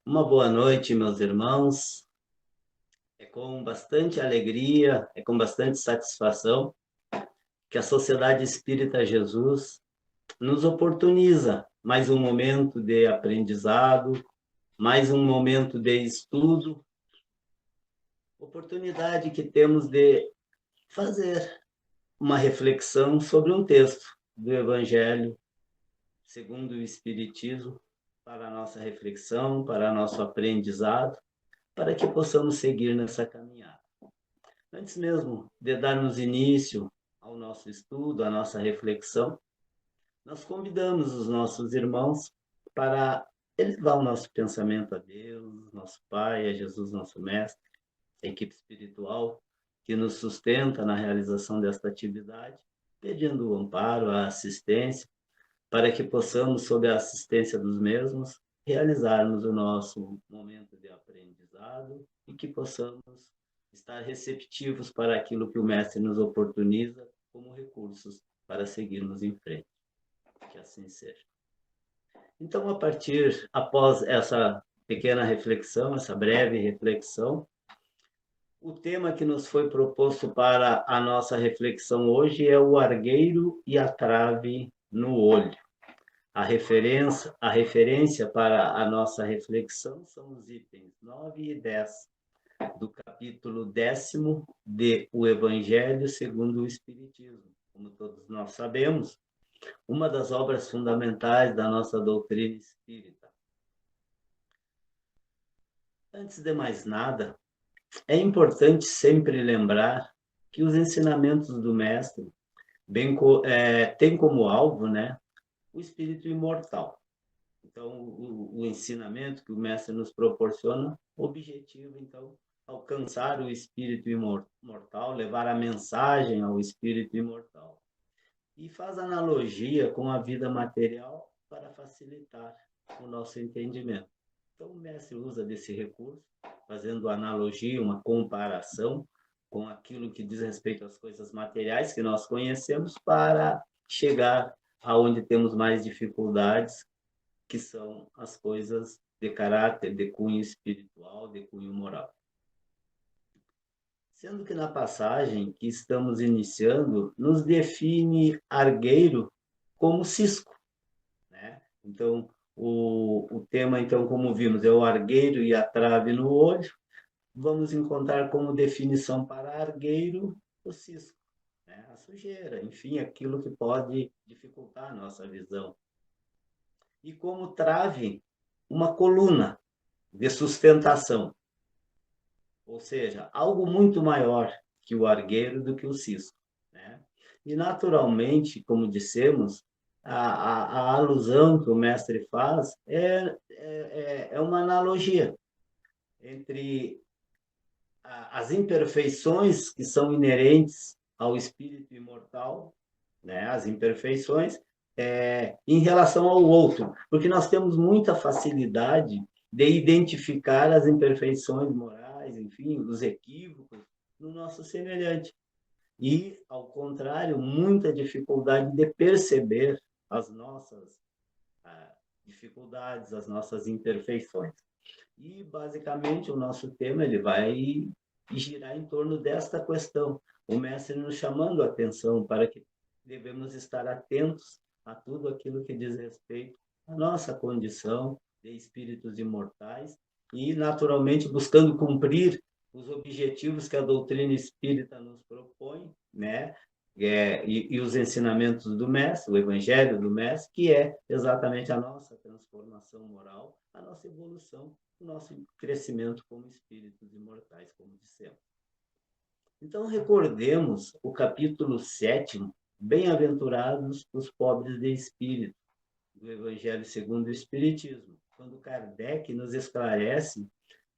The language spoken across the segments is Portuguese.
Uma boa noite, meus irmãos. É com bastante alegria, é com bastante satisfação que a Sociedade Espírita Jesus nos oportuniza mais um momento de aprendizado, mais um momento de estudo, oportunidade que temos de fazer uma reflexão sobre um texto do Evangelho segundo o Espiritismo, para a nossa reflexão, para nosso aprendizado, para que possamos seguir nessa caminhada. Antes mesmo de darmos início ao nosso estudo, à nossa reflexão, nós convidamos os nossos irmãos para elevar o nosso pensamento a Deus, nosso Pai, a Jesus, nosso Mestre, a equipe espiritual que nos sustenta na realização desta atividade, pedindo o amparo, a assistência, para que possamos, sob a assistência dos mesmos, realizarmos o nosso momento de aprendizado e que possamos estar receptivos para aquilo que o Mestre nos oportuniza como recursos para seguirmos em frente. Que assim seja. Então, após essa pequena reflexão, essa breve reflexão, o tema que nos foi proposto para a nossa reflexão hoje é o argueiro e a trave no olho. A referência para a nossa reflexão são os itens 9 e 10 do capítulo 10º de O Evangelho segundo o Espiritismo. Como todos nós sabemos, uma das obras fundamentais da nossa doutrina espírita. Antes de mais nada, é importante sempre lembrar que os ensinamentos do Mestre têm como alvo, né, o espírito imortal. Então, o ensinamento que o Mestre nos proporciona, o objetivo, então, alcançar o espírito imortal, levar a mensagem ao espírito imortal. E faz analogia com a vida material para facilitar o nosso entendimento. Então, o Mestre usa desse recurso, fazendo analogia, uma comparação com aquilo que diz respeito às coisas materiais que nós conhecemos, para chegar aonde temos mais dificuldades, que são as coisas de caráter, de cunho espiritual, de cunho moral. Sendo que na passagem que estamos iniciando, nos define argueiro como cisco, né? Então, o tema, então, como vimos, é o argueiro e a trave no olho. Vamos encontrar como definição para argueiro o cisco, né? A sujeira, enfim, aquilo que pode dificultar a nossa visão. E como trave, uma coluna de sustentação, ou seja, algo muito maior que o argueiro do que o cisco, né? E, naturalmente, como dissemos, a alusão que o mestre faz é uma analogia entre as imperfeições que são inerentes ao espírito imortal, né? As imperfeições em relação ao outro, porque nós temos muita facilidade de identificar as imperfeições morais, enfim, os equívocos no nosso semelhante. E, ao contrário, muita dificuldade de perceber as nossas dificuldades, as nossas imperfeições. E, basicamente, o nosso tema ele vai girar em torno desta questão. O mestre nos chamando a atenção para que devemos estar atentos a tudo aquilo que diz respeito à nossa condição de espíritos imortais e, naturalmente, buscando cumprir os objetivos que a doutrina espírita nos propõe, né? E os ensinamentos do Mestre, o Evangelho do Mestre, que é exatamente a nossa transformação moral, a nossa evolução, o nosso crescimento como espíritos imortais, como dissemos. Então, recordemos o capítulo 7º, Bem-aventurados os pobres de espírito, do Evangelho segundo o Espiritismo, quando Kardec nos esclarece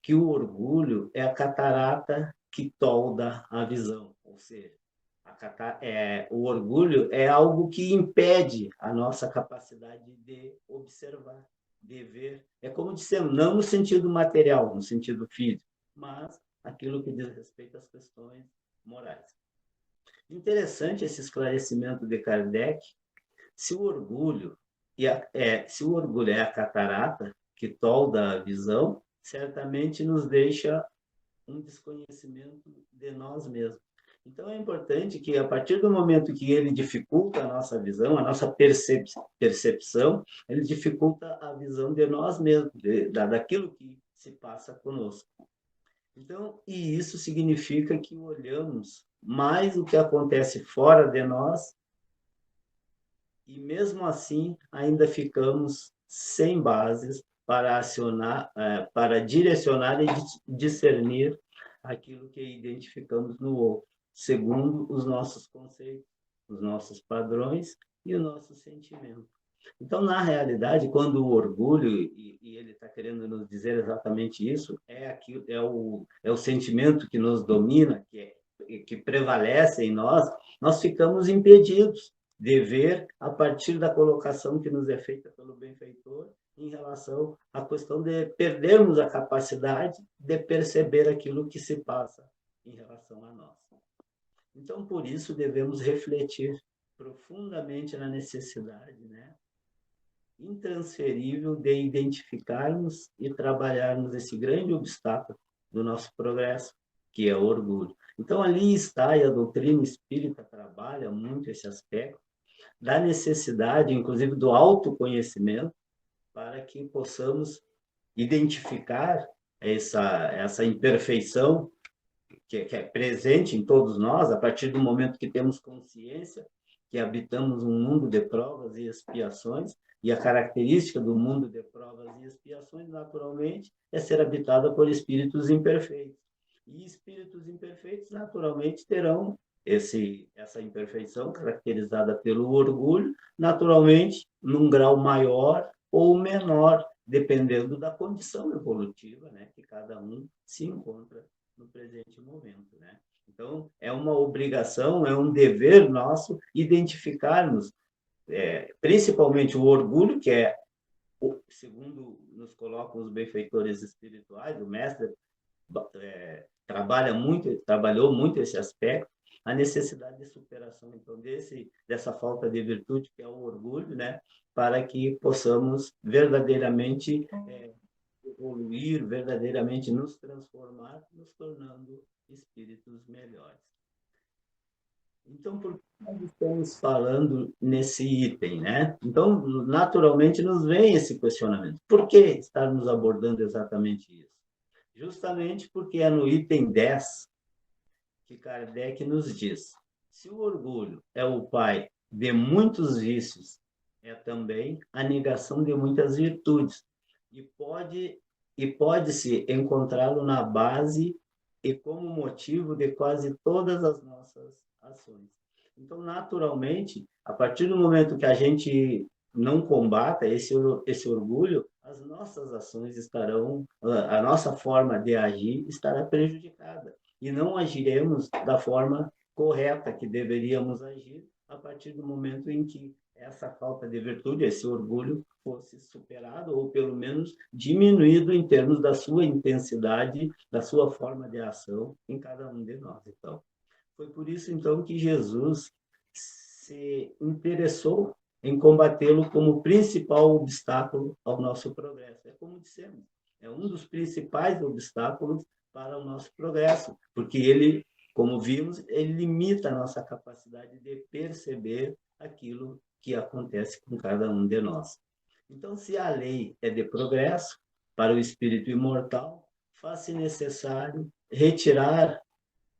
que o orgulho é a catarata que tolda a visão, ou seja, o orgulho é algo que impede a nossa capacidade de observar, de ver. É como dissemos, não no sentido material, no sentido físico, mas aquilo que diz respeito às questões morais. Interessante esse esclarecimento de Kardec. Se o orgulho se o orgulho é a catarata que tolda a visão, certamente nos deixa um desconhecimento de nós mesmos. Então, é importante que, a partir do momento que ele dificulta a nossa visão, a nossa percepção, ele dificulta a visão de nós mesmos, daquilo que se passa conosco. Então, e isso significa que olhamos mais o que acontece fora de nós e, mesmo assim, ainda ficamos sem bases para acionar, para direcionar e discernir aquilo que identificamos no outro, segundo os nossos conceitos, os nossos padrões e o nosso sentimento. Então, na realidade, quando o orgulho, e ele está querendo nos dizer exatamente isso, é o sentimento que nos domina, que prevalece em nós, nós ficamos impedidos de ver a partir da colocação que nos é feita pelo benfeitor em relação à questão de perdermos a capacidade de perceber aquilo que se passa em relação a nós. Então, por isso, devemos refletir profundamente na necessidade, né, intransferível de identificarmos e trabalharmos esse grande obstáculo do nosso progresso, que é o orgulho. Então, ali está, e a doutrina espírita trabalha muito esse aspecto, da necessidade, inclusive, do autoconhecimento, para que possamos identificar essa imperfeição que é presente em todos nós, a partir do momento que temos consciência que habitamos um mundo de provas e expiações, e a característica do mundo de provas e expiações, naturalmente, é ser habitada por espíritos imperfeitos. E espíritos imperfeitos, naturalmente, terão essa imperfeição caracterizada pelo orgulho, naturalmente, num grau maior ou menor, dependendo da condição evolutiva, né, que cada um se encontra no presente momento, né? Então, é uma obrigação, é um dever nosso identificarmos, principalmente o orgulho, que é, segundo nos colocam os benfeitores espirituais, o mestre trabalhou muito esse aspecto, a necessidade de superação, então, dessa falta de virtude, que é o orgulho, né, para que possamos verdadeiramente evoluir, verdadeiramente nos transformar, nos tornando espíritos melhores. Então, por que nós estamos falando nesse item, né? Então, naturalmente, nos vem esse questionamento. Por que estarmos abordando exatamente isso? Justamente porque é no item 10 que Kardec nos diz: se o orgulho é o pai de muitos vícios, é também a negação de muitas virtudes. E pode-se encontrá-lo na base e como motivo de quase todas as nossas ações. Então, naturalmente, a partir do momento que a gente não combata esse orgulho, as nossas ações a nossa forma de agir estará prejudicada e não agiremos da forma correta que deveríamos agir a partir do momento em que essa falta de virtude, esse orgulho, fosse superado ou pelo menos diminuído em termos da sua intensidade, da sua forma de ação em cada um de nós. Então, foi por isso então que Jesus se interessou em combatê-lo como principal obstáculo ao nosso progresso. É como dissemos, é um dos principais obstáculos para o nosso progresso, porque ele, como vimos, ele limita a nossa capacidade de perceber aquilo que acontece com cada um de nós. Então, se a lei é de progresso para o espírito imortal, faz-se necessário retirar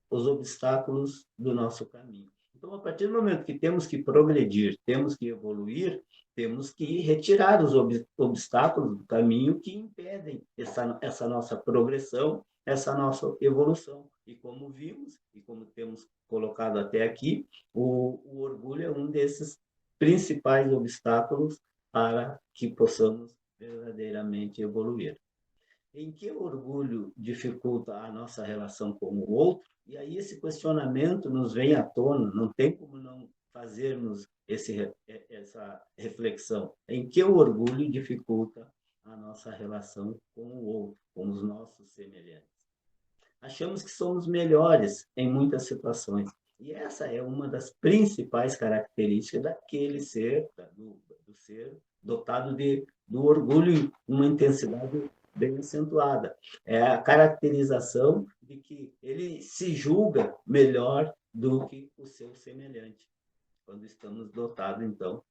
os obstáculos do nosso caminho. Então, a partir do momento que temos que progredir, temos que evoluir, temos que retirar os obstáculos do caminho que impedem essa nossa progressão, essa nossa evolução. E como vimos, e como temos colocado até aqui, o orgulho é um desses principais obstáculos para que possamos verdadeiramente evoluir. Em que o orgulho dificulta a nossa relação com o outro? E aí esse questionamento nos vem à tona, não tem como não fazermos essa reflexão. Em que o orgulho dificulta a nossa relação com o outro, com os nossos semelhantes? Achamos que somos melhores em muitas situações. E essa é uma das principais características daquele ser, do ser dotado do orgulho, uma intensidade bem acentuada. É a caracterização de que ele se julga melhor do que o seu semelhante, quando estamos dotados, então,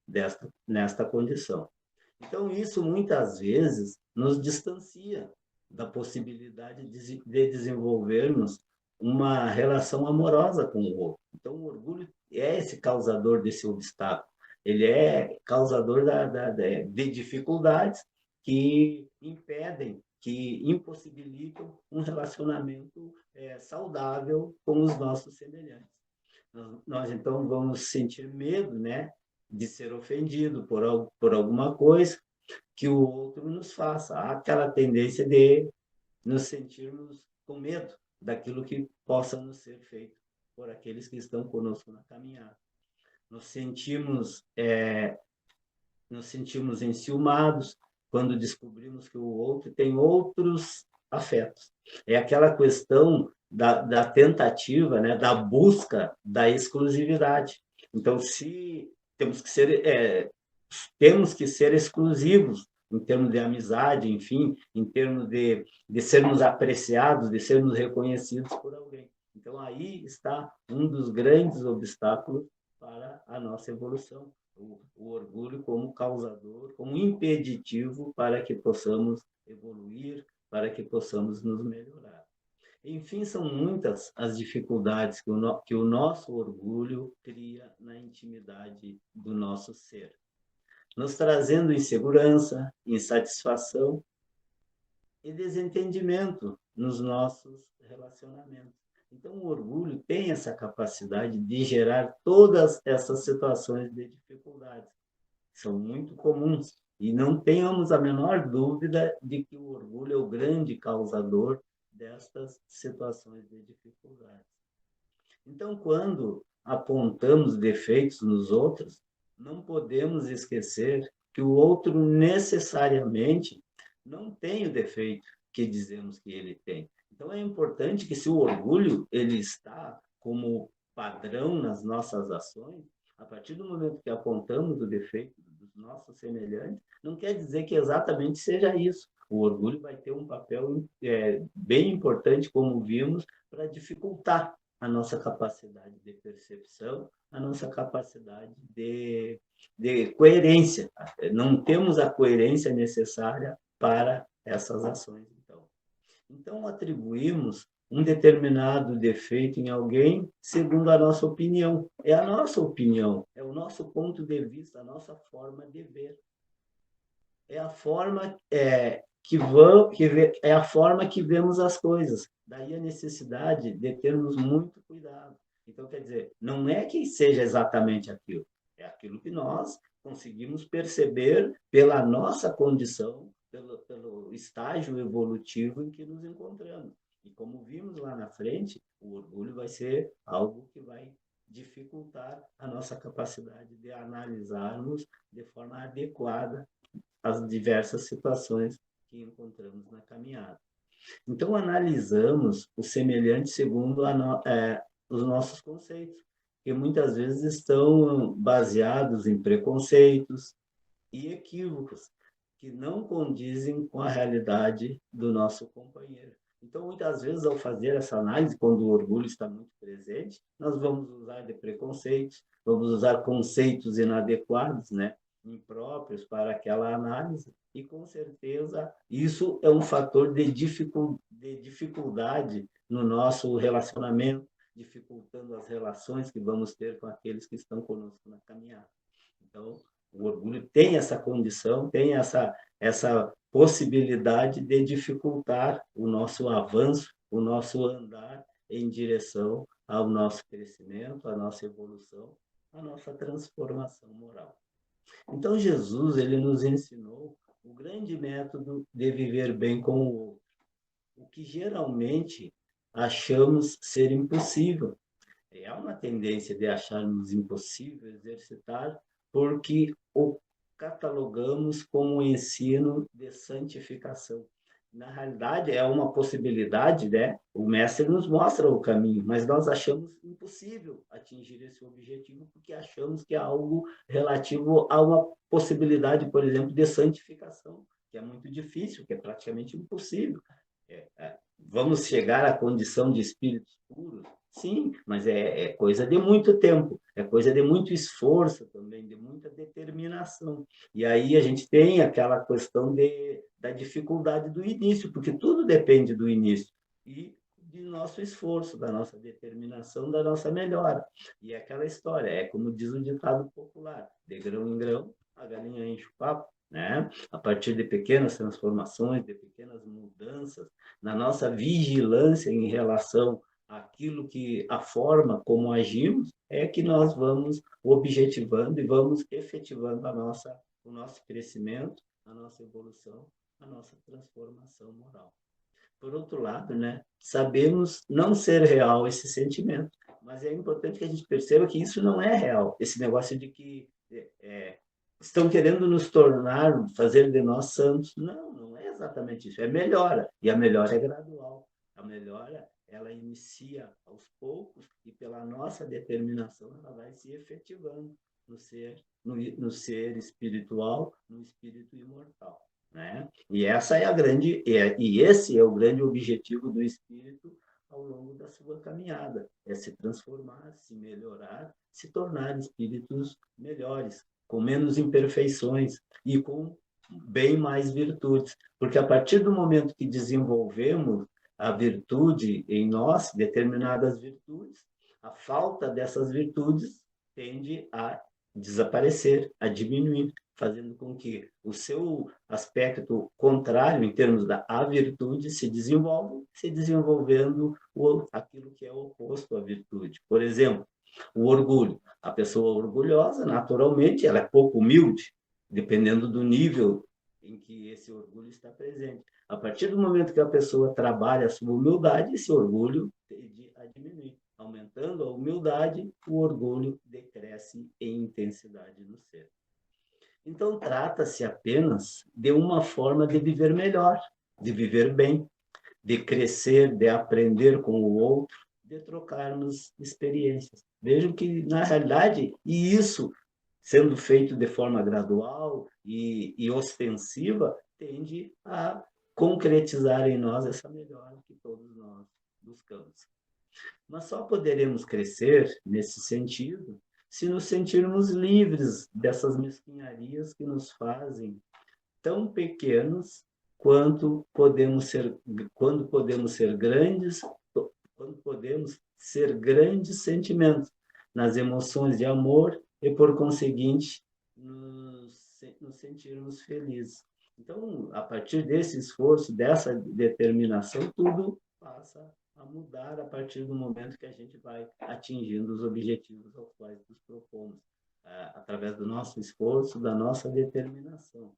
nesta condição. Então, isso muitas vezes nos distancia da possibilidade de desenvolvermos uma relação amorosa com o outro. Então, o orgulho é esse causador desse obstáculo. Ele é causador de dificuldades que impedem, que impossibilitam um relacionamento saudável com os nossos semelhantes. Nós então vamos sentir medo, né, de ser ofendido por alguma coisa que o outro nos faça. Há aquela tendência de nos sentirmos com medo daquilo que possa nos ser feito por aqueles que estão conosco na caminhada. Nos sentimos, nos sentimos enciumados quando descobrimos que o outro tem outros afetos. É aquela questão da tentativa, né, da busca da exclusividade. Então, se temos que ser exclusivos em termos de amizade, enfim, em termos de sermos apreciados, de sermos reconhecidos por alguém. Então, aí está um dos grandes obstáculos para a nossa evolução, o orgulho como causador, como impeditivo para que possamos evoluir, para que possamos nos melhorar. Enfim, são muitas as dificuldades que o nosso orgulho cria na intimidade do nosso ser, nos trazendo insegurança, insatisfação e desentendimento nos nossos relacionamentos. Então, o orgulho tem essa capacidade de gerar todas essas situações de dificuldade. São muito comuns. E não tenhamos a menor dúvida de que o orgulho é o grande causador destas situações de dificuldade. Então, quando apontamos defeitos nos outros, não podemos esquecer que o outro necessariamente não tem o defeito que dizemos que ele tem. Então, é importante que, se o orgulho ele está como padrão nas nossas ações, a partir do momento que apontamos o defeito dos nossos semelhantes, não quer dizer que exatamente seja isso. O orgulho vai ter um papel bem importante, como vimos, para dificultar a nossa capacidade de percepção, a nossa capacidade de coerência. Não temos a coerência necessária para essas ações. Então, atribuímos um determinado defeito em alguém segundo a nossa opinião. É a nossa opinião, é o nosso ponto de vista, a nossa forma de ver. É a forma é a forma que vemos as coisas. Daí a necessidade de termos muito cuidado. Então, quer dizer, não é que seja exatamente aquilo, é aquilo que nós conseguimos perceber pela nossa condição, pelo estágio evolutivo em que nos encontramos. E como vimos lá na frente, o orgulho vai ser algo que vai dificultar a nossa capacidade de analisarmos de forma adequada as diversas situações que encontramos na caminhada. Então, analisamos o semelhante segundo os nossos conceitos, que muitas vezes estão baseados em preconceitos e equívocos, que não condizem com a realidade do nosso companheiro. Então, muitas vezes, ao fazer essa análise, quando o orgulho está muito presente, nós vamos usar de preconceitos, vamos usar conceitos inadequados, né, impróprios para aquela análise, e com certeza isso é um fator de dificuldade no nosso relacionamento, dificultando as relações que vamos ter com aqueles que estão conosco na caminhada. Então, o orgulho tem essa condição, tem essa possibilidade de dificultar o nosso avanço, o nosso andar em direção ao nosso crescimento, à nossa evolução, à nossa transformação moral. Então, Jesus ele nos ensinou o grande método de viver bem com o outro, o que geralmente achamos ser impossível. É uma tendência de acharmos impossível exercitar porque o catalogamos como um ensino de santificação. na realidade, é uma possibilidade, né? O mestre nos mostra o caminho, mas nós achamos impossível atingir esse objetivo porque achamos que é algo relativo a uma possibilidade, por exemplo, de santificação, que é muito difícil, que é praticamente impossível. Vamos chegar à condição de espíritos puros? Sim, mas é coisa de muito tempo, é coisa de muito esforço também, de muita determinação. E aí a gente tem aquela questão da dificuldade do início, porque tudo depende do início e do nosso esforço, da nossa determinação, da nossa melhora. E é aquela história, é como diz o ditado popular, de grão em grão, a galinha enche o papo, né? A partir de pequenas transformações, de pequenas mudanças, na nossa vigilância em relação àquilo que, a forma como agimos, é que nós vamos objetivando e vamos efetivando o nosso crescimento, a nossa evolução, a nossa transformação moral. Por outro lado, né, sabemos não ser real esse sentimento, mas é importante que a gente perceba que isso não é real. Esse negócio de que estão querendo nos tornar, fazer de nós santos. Não, não é exatamente isso. É melhora. E a melhora é gradual. A melhora, ela inicia aos poucos e pela nossa determinação, ela vai se efetivando no ser espiritual, no espírito imortal. Né? E essa é a grande, e esse é o grande objetivo do espírito ao longo da sua caminhada, é se transformar, se melhorar, se tornar espíritos melhores, com menos imperfeições e com bem mais virtudes. Porque a partir do momento que desenvolvemos a virtude em nós, determinadas virtudes, a falta dessas virtudes tende a desaparecer, a diminuir, fazendo com que o seu aspecto contrário, em termos da virtude, se desenvolvendo aquilo que é oposto à virtude. Por exemplo, o orgulho. A pessoa orgulhosa, naturalmente, ela é pouco humilde, dependendo do nível em que esse orgulho está presente. A partir do momento que a pessoa trabalha a sua humildade, esse orgulho tende a diminuir. Aumentando a humildade, o orgulho decresce em intensidade no ser. Então, trata-se apenas de uma forma de viver melhor, de viver bem, de crescer, de aprender com o outro, de trocarmos experiências. Vejam que, na realidade, e isso sendo feito de forma gradual e ostensiva, tende a concretizar em nós essa melhora que todos nós buscamos. Mas só poderemos crescer nesse sentido se nos sentirmos livres dessas mesquinharias que nos fazem tão pequenos quando podemos ser grandes, quando podemos ser grandes sentimentos nas emoções de amor e, por conseguinte, nos sentirmos felizes. Então, a partir desse esforço, dessa determinação, tudo passa a mudar a partir do momento que a gente vai atingindo os objetivos aos quais nos propomos, através do nosso esforço, da nossa determinação.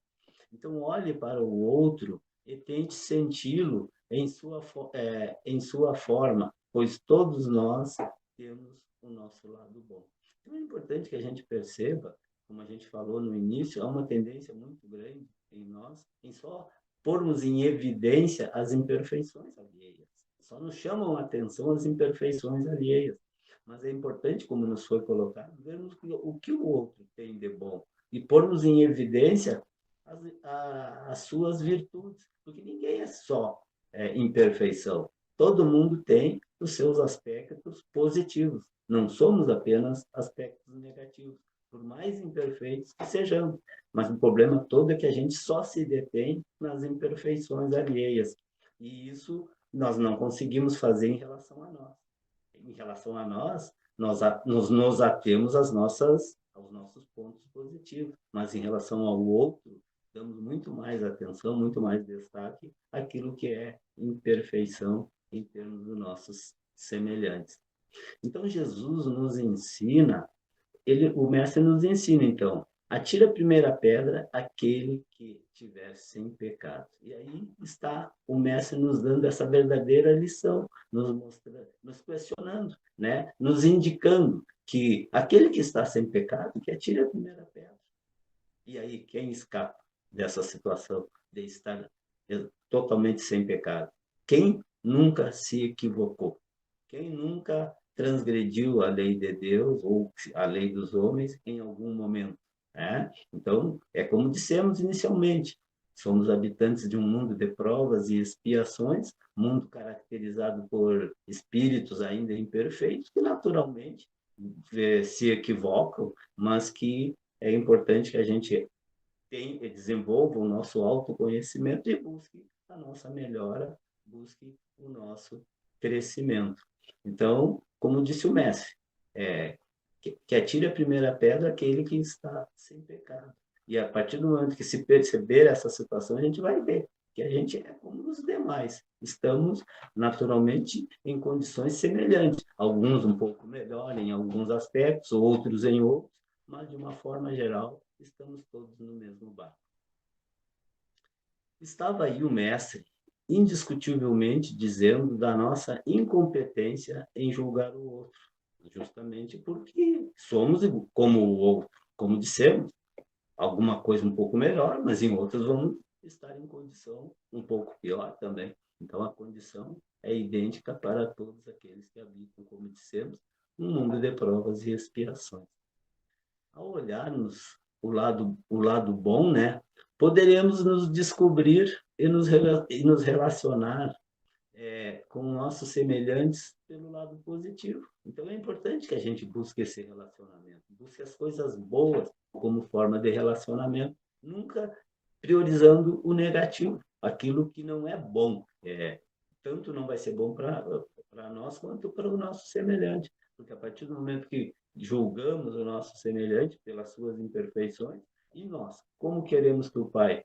Então, olhe para o outro e tente senti-lo em sua forma, pois todos nós temos o nosso lado bom. Então, é importante que a gente perceba, como a gente falou no início, há uma tendência muito grande em nós em só pormos em evidência as imperfeições alheias. Só nos chamam a atenção as imperfeições alheias. Mas é importante, como nos foi colocado, vermos o que o outro tem de bom e pormos em evidência as suas virtudes, porque ninguém é só imperfeição. Todo mundo tem os seus aspectos positivos. Não somos apenas aspectos negativos, por mais imperfeitos que sejamos. Mas o problema todo é que a gente só se detém nas imperfeições alheias. E isso nós não conseguimos fazer em relação a nós. Em relação a nós, nos atemos aos nossos pontos positivos, mas em relação ao outro, damos muito mais atenção, muito mais destaque àquilo que é imperfeição em termos dos nossos semelhantes. Então, Jesus nos ensina, o mestre nos ensina, então, atira a primeira pedra aquele que tiver sem pecado. E aí está o mestre nos dando essa verdadeira lição, nos questionando, né? Nos indicando que aquele que está sem pecado, que atire a primeira pedra. E aí, quem escapa dessa situação de estar totalmente sem pecado? Quem nunca se equivocou? Quem nunca transgrediu a lei de Deus ou a lei dos homens em algum momento? Né? Então, é como dissemos inicialmente, somos habitantes de um mundo de provas e expiações, mundo caracterizado por espíritos ainda imperfeitos, que naturalmente se equivocam, mas que é importante que a gente desenvolva o nosso autoconhecimento e busque a nossa melhora, busque o nosso crescimento. Então, como disse o mestre, que atire a primeira pedra aquele que está sem pecado. E a partir do momento que se perceber essa situação, a gente vai ver que a gente é como os demais. Estamos, naturalmente, em condições semelhantes. Alguns um pouco melhor em alguns aspectos, outros em outros, mas, de uma forma geral, estamos todos no mesmo barco. Estava aí o mestre, indiscutivelmente dizendo da nossa incompetência em julgar o outro, justamente porque somos como o outro, como dissemos, alguma coisa um pouco melhor, mas em outras vamos estar em condição um pouco pior também. Então, a condição é idêntica para todos aqueles que habitam, como dissemos, um mundo de provas e expiações. Ao olharmos o lado bom, né, poderemos nos descobrir e nos relacionar com nossos semelhantes pelo lado positivo. Então, é importante que a gente busque esse relacionamento, busque as coisas boas como forma de relacionamento, nunca priorizando o negativo, aquilo que não é bom. Tanto não vai ser bom para nós quanto para o nosso semelhante, porque a partir do momento que julgamos o nosso semelhante pelas suas imperfeições, e nós, como queremos que o Pai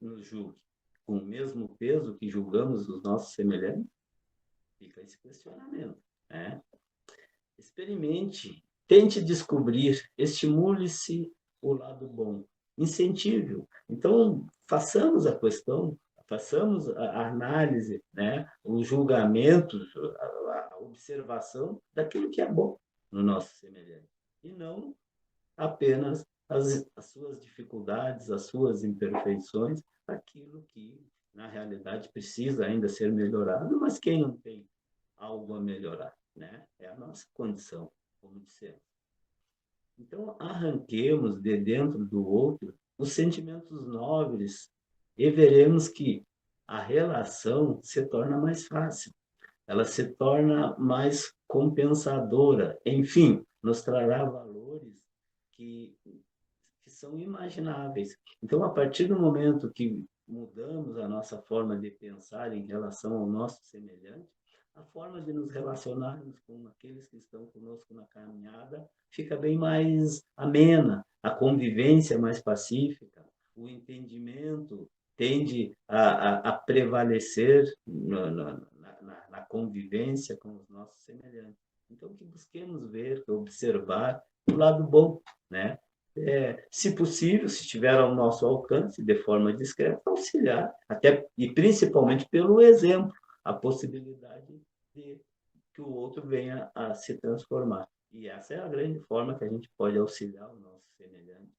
nos julgue? Com o mesmo peso que julgamos os nossos semelhantes? Fica esse questionamento. Né? Experimente, tente descobrir, estimule-se o lado bom, incentive-o. Então, façamos a questão, façamos a análise, né? O julgamento, a observação daquilo que é bom no nosso semelhante, e não apenas as suas dificuldades, as suas imperfeições, aquilo que, na realidade, precisa ainda ser melhorado, mas quem não tem algo a melhorar, né? É a nossa condição, como dissemos. Então, arranquemos de dentro do outro os sentimentos nobres e veremos que a relação se torna mais fácil, ela se torna mais compensadora, enfim, nos trará valores que são imagináveis. Então, a partir do momento que mudamos a nossa forma de pensar em relação ao nosso semelhante, a forma de nos relacionarmos com aqueles que estão conosco na caminhada fica bem mais amena, a convivência mais pacífica, o entendimento tende a prevalecer na convivência com os nossos semelhantes. Então, que busquemos ver, observar o lado bom, né? Se possível, se estiver ao nosso alcance, de forma discreta, auxiliar, até e principalmente pelo exemplo, a possibilidade de que o outro venha a se transformar. E essa é a grande forma que a gente pode auxiliar o nosso semelhante,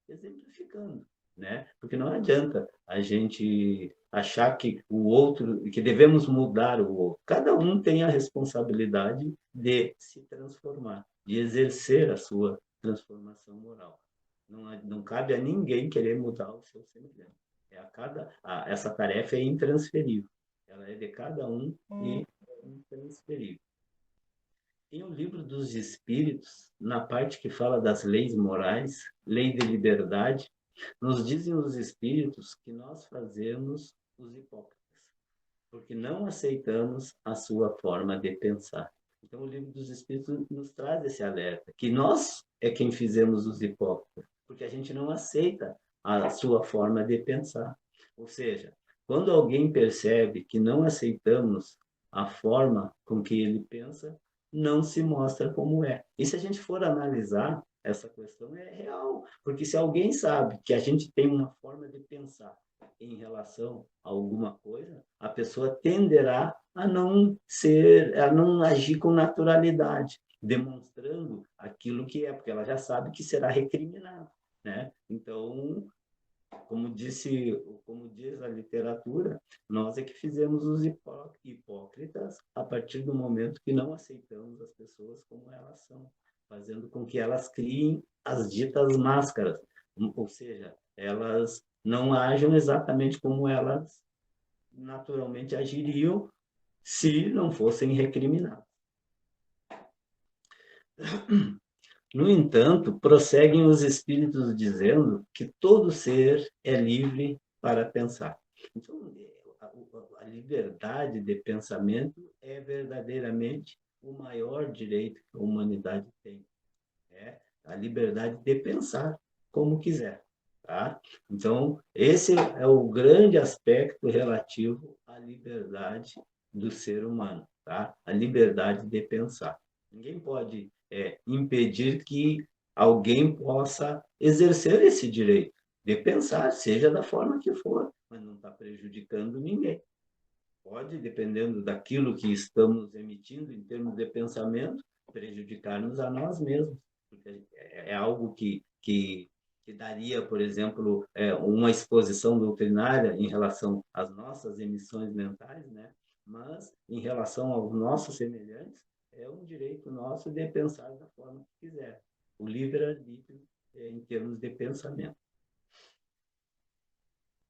exemplificando, né? Porque não adianta a gente achar que o outro, que devemos mudar o outro. Cada um tem a responsabilidade de se transformar, de exercer a sua transformação moral. Não cabe a ninguém querer mudar o seu semelhante. Essa tarefa é intransferível. Ela é de cada um e é intransferível. Tem o livro dos Espíritos, na parte que fala das leis morais, lei de liberdade, nos dizem os Espíritos que nós fazemos os hipócritas, porque não aceitamos a sua forma de pensar. Então, o livro dos Espíritos nos traz esse alerta, que nós é quem fizemos os hipócritas, porque a gente não aceita a sua forma de pensar. Ou seja, quando alguém percebe que não aceitamos a forma com que ele pensa, não se mostra como é. E se a gente for analisar, essa questão é real, porque se alguém sabe que a gente tem uma forma de pensar em relação a alguma coisa, a pessoa tenderá a não agir com naturalidade, demonstrando aquilo que é, porque ela já sabe que será recriminado, né? Então, Como diz a literatura, nós é que fizemos os hipócritas a partir do momento que não aceitamos as pessoas como elas são, fazendo com que elas criem as ditas máscaras, ou seja, elas não ajam exatamente como elas naturalmente agiriam se não fossem recriminadas. No entanto, prosseguem os espíritos dizendo que todo ser é livre para pensar. Então, a liberdade de pensamento é verdadeiramente o maior direito que a humanidade tem. É a liberdade de pensar como quiser. Tá? Então, esse é o grande aspecto relativo à liberdade do ser humano, tá? A liberdade de pensar. Ninguém pode impedir que alguém possa exercer esse direito de pensar, seja da forma que for, mas não está prejudicando ninguém. Pode, dependendo daquilo que estamos emitindo em termos de pensamento, prejudicar-nos a nós mesmos, porque é algo que daria, por exemplo, uma exposição doutrinária em relação às nossas emissões mentais, né? Mas, em relação aos nossos semelhantes, é um direito nosso de pensar da forma que quiser. O livre-arbítrio em termos de pensamento.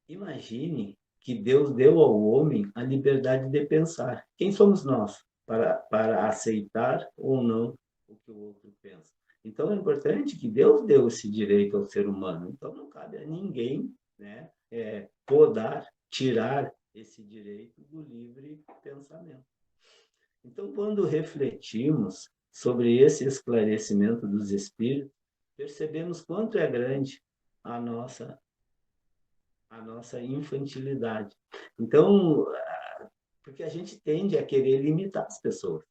Imagine que Deus deu ao homem a liberdade de pensar. Quem somos nós para aceitar ou não o que o outro pensa? Então, é importante que Deus deu esse direito ao ser humano. Então, não cabe a ninguém, né, podar, tirar esse direito do livre pensamento. Então, quando refletimos sobre esse esclarecimento dos espíritos, percebemos quanto é grande a nossa infantilidade. Então, porque a gente tende a querer limitar as pessoas,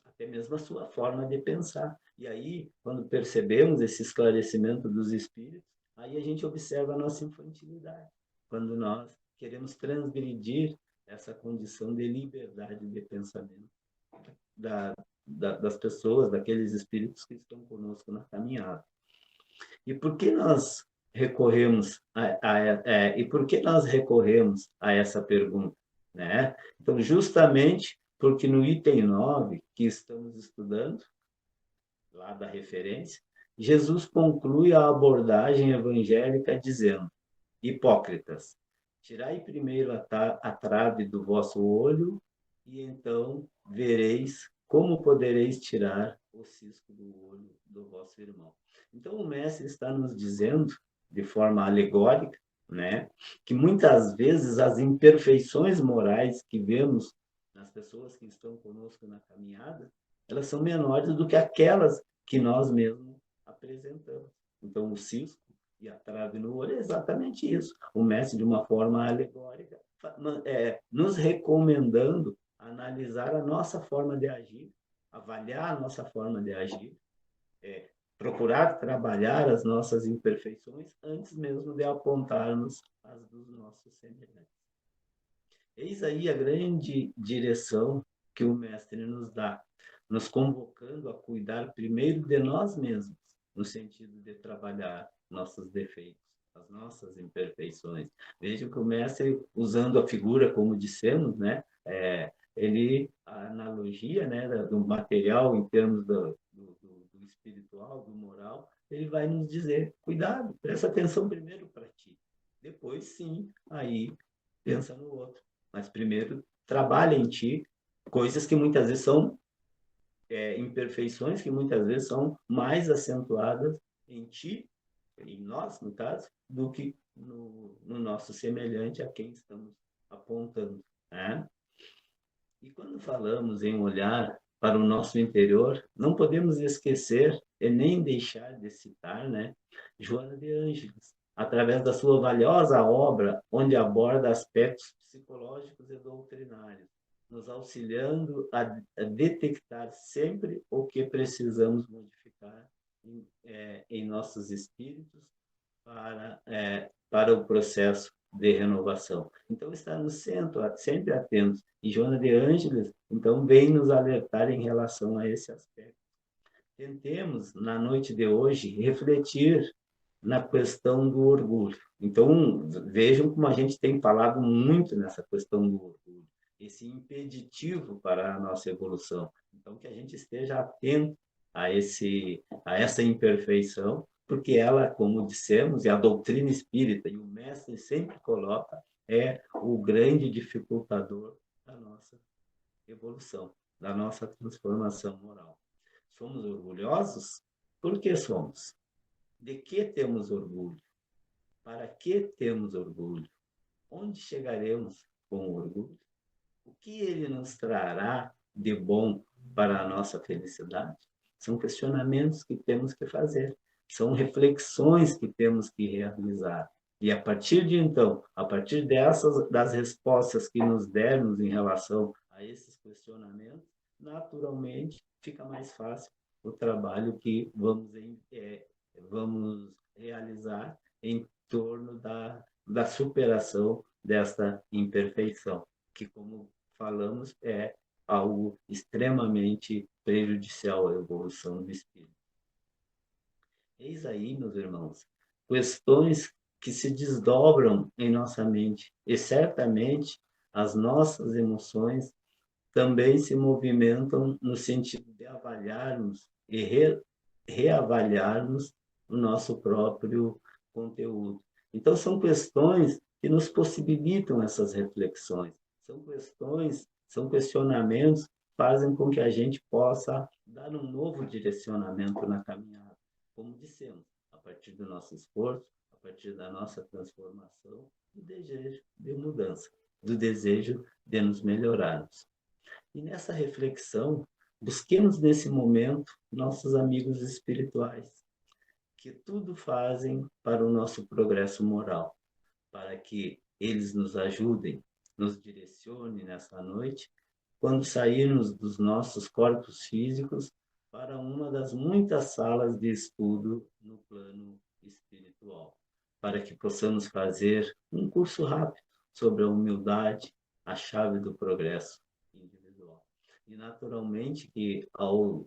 até mesmo a sua forma de pensar. E aí, quando percebemos esse esclarecimento dos espíritos, aí a gente observa a nossa infantilidade, quando nós queremos transgredir essa condição de liberdade de pensamento das pessoas, daqueles espíritos que estão conosco na caminhada. E por que nós recorremos e por que nós recorremos a essa pergunta, né? Então, justamente porque no item 9 que estamos estudando, lá da referência, Jesus conclui a abordagem evangélica dizendo: hipócritas, tirai primeiro a trave do vosso olho, e então vereis como podereis tirar o cisco do olho do vosso irmão. Então, o mestre está nos dizendo, de forma alegórica, né, que muitas vezes as imperfeições morais que vemos nas pessoas que estão conosco na caminhada, elas são menores do que aquelas que nós mesmos apresentamos. Então, o cisco e a trave no olho é exatamente isso. O mestre, de uma forma alegórica, nos recomendando analisar a nossa forma de agir, avaliar a nossa forma de agir, procurar trabalhar as nossas imperfeições antes mesmo de apontarmos as dos nossos semelhantes. Eis aí a grande direção que o mestre nos dá, nos convocando a cuidar primeiro de nós mesmos, no sentido de trabalhar nossos defeitos, as nossas imperfeições. Veja que o mestre, usando a figura, como dissemos, né, a analogia, né, do material em termos do espiritual, do moral, ele vai nos dizer: cuidado, presta atenção primeiro para ti. Depois, sim, aí pensa no outro. Mas primeiro, trabalha em ti coisas que muitas vezes são imperfeições, que muitas vezes são mais acentuadas em ti, em nós, no caso, do que no nosso semelhante a quem estamos apontando, né? E quando falamos em olhar para o nosso interior, não podemos esquecer e nem deixar de citar, né, Joana de Ângeles, através da sua valiosa obra, onde aborda aspectos psicológicos e doutrinários, nos auxiliando a detectar sempre o que precisamos modificar em nossos espíritos para o processo de renovação. Então, estarmos sempre atentos. E Joana de Ângeles, então, vem nos alertar em relação a esse aspecto. Tentemos, na noite de hoje, refletir na questão do orgulho. Então, vejam como a gente tem falado muito nessa questão do orgulho, esse impeditivo para a nossa evolução. Então, que a gente esteja atento a essa imperfeição, porque ela, como dissemos, e a doutrina espírita, e o mestre sempre coloca, é o grande dificultador da nossa evolução, da nossa transformação moral. Somos orgulhosos? Por que somos? De que temos orgulho? Para que temos orgulho? Onde chegaremos com o orgulho? O que ele nos trará de bom para a nossa felicidade? São questionamentos que temos que fazer, são reflexões que temos que realizar. E a partir de então, a partir das respostas que nos dermos em relação a esses questionamentos, naturalmente fica mais fácil o trabalho que vamos realizar em torno da superação desta imperfeição, que, como falamos, é algo extremamente prejudicial à evolução do espírito. Eis aí, meus irmãos, questões que se desdobram em nossa mente, e certamente as nossas emoções também se movimentam no sentido de avaliarmos e reavaliarmos o nosso próprio conteúdo. Então, são questões que nos possibilitam essas reflexões, são questões, são questionamentos que fazem com que a gente possa dar um novo direcionamento na caminhada. Como dissemos, a partir do nosso esforço, a partir da nossa transformação, do desejo de mudança, do desejo de nos melhorarmos. E nessa reflexão, busquemos nesse momento nossos amigos espirituais, que tudo fazem para o nosso progresso moral, para que eles nos ajudem, nos direcionem nessa noite, quando sairmos dos nossos corpos físicos para uma das muitas salas de estudo no plano espiritual, para que possamos fazer um curso rápido sobre a humildade, a chave do progresso individual. E naturalmente que ao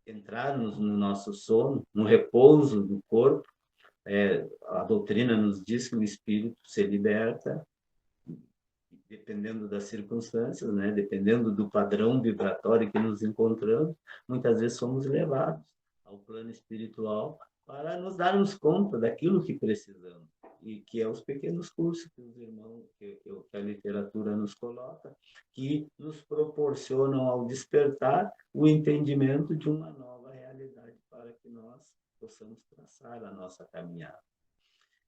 entrarmos no nosso sono, no repouso do corpo, a doutrina nos diz que o espírito se liberta dependendo das circunstâncias, né? Dependendo do padrão vibratório que nos encontramos, muitas vezes somos levados ao plano espiritual para nos darmos conta daquilo que precisamos, e que é os pequenos cursos que os irmãos, que a literatura nos coloca, que nos proporcionam ao despertar o entendimento de uma nova realidade para que nós possamos traçar a nossa caminhada.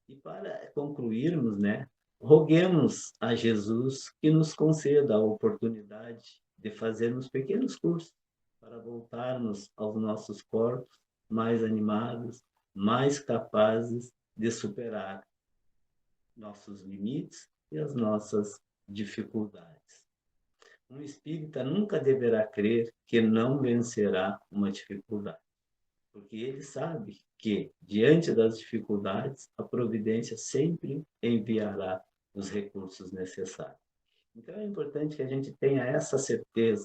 E para concluirmos, né, roguemos a Jesus que nos conceda a oportunidade de fazermos pequenos cursos para voltarmos aos nossos corpos mais animados, mais capazes de superar nossos limites e as nossas dificuldades. Um espírita nunca deverá crer que não vencerá uma dificuldade, porque ele sabe que, diante das dificuldades, a providência sempre enviará os recursos necessários. Então, é importante que a gente tenha essa certeza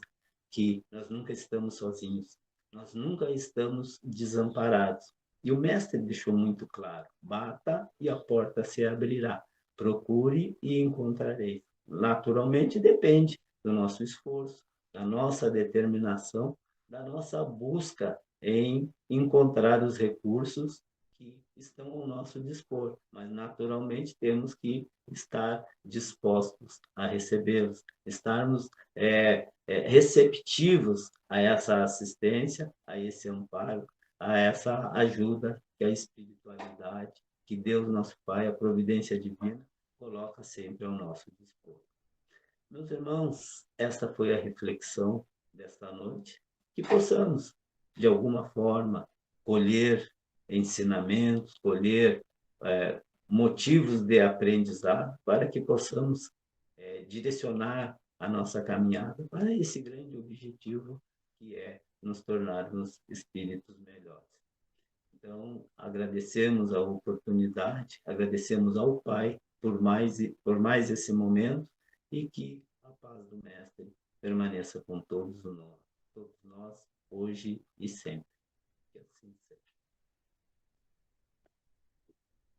que nós nunca estamos sozinhos, nós nunca estamos desamparados. E o Mestre deixou muito claro: bata e a porta se abrirá, procure e encontrarei. Naturalmente, depende do nosso esforço, da nossa determinação, da nossa busca em encontrar os recursos que estão ao nosso dispor, mas naturalmente temos que estar dispostos a recebê-los, estarmos receptivos a essa assistência, a esse amparo, a essa ajuda que a espiritualidade, que Deus nosso Pai, a providência divina, coloca sempre ao nosso dispor. Meus irmãos, esta foi a reflexão desta noite, que possamos, de alguma forma, colher ensinamentos, colher motivos de aprendizado, para que possamos direcionar a nossa caminhada para esse grande objetivo, que é nos tornarmos espíritos melhores. Então, agradecemos a oportunidade, agradecemos ao Pai por mais esse momento, e que a paz do Mestre permaneça com todos nós, hoje e sempre. Que assim